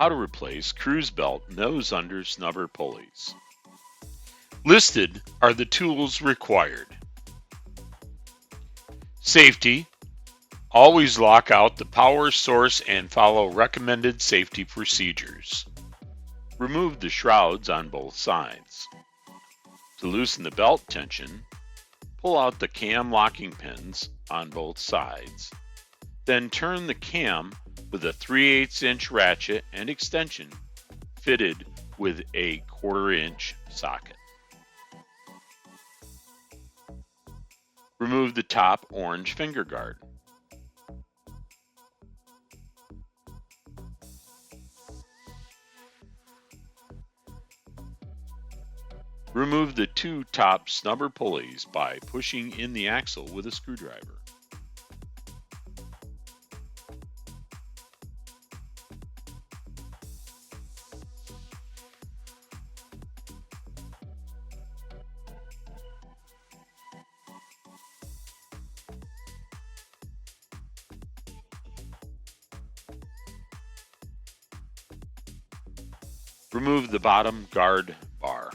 How to replace CRUZbelt Noseunder Snubber Pulleys. Listed are the tools required. Safety. Always lock out the power source and follow recommended safety procedures. Remove the shrouds on both sides. To loosen the belt tension, pull out the cam locking pins on both sides. Then turn the cam with a 3/8 inch ratchet and extension fitted with a 1/4 inch socket. Remove the top orange finger guard. Remove the 2 top snubber pulleys by pushing in the axle with a screwdriver. Remove the bottom guard bar.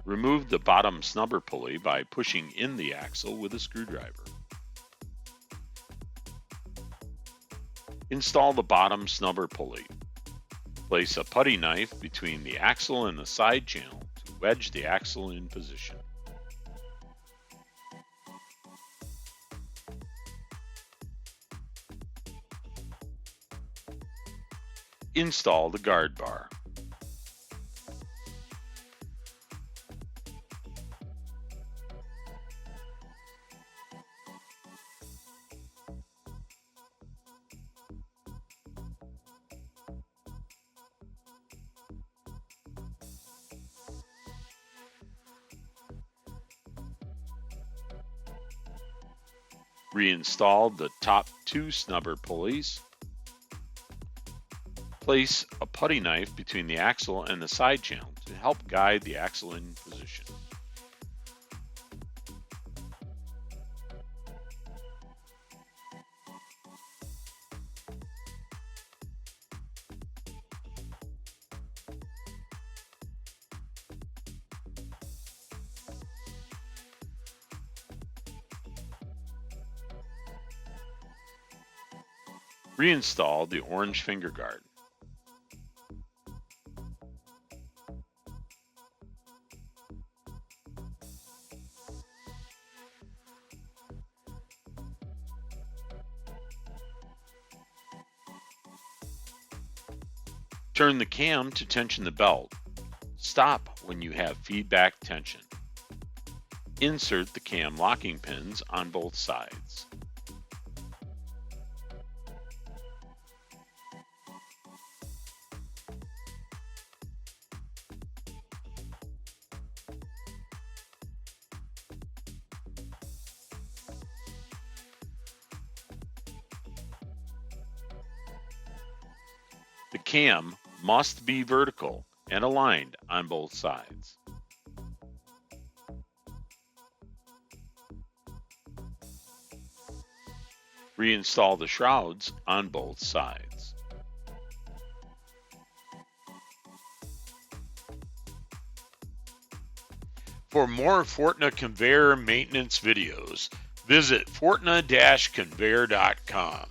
Remove the bottom snubber pulley by pushing in the axle with a screwdriver. Install the bottom snubber pulley. Place a putty knife between the axle and the side channel to wedge the axle in position. Install the guard bar. Reinstall the top 2 snubber pulleys. Place a putty knife between the axle and the side channel to help guide the axle in position. Reinstall the orange finger guard. Turn the cam to tension the belt. Stop when you have feedback tension. Insert the cam locking pins on both sides. The cam must be vertical and aligned on both sides. Reinstall the shrouds on both sides. For more Fortna conveyor maintenance videos, visit fortna-conveyor.com.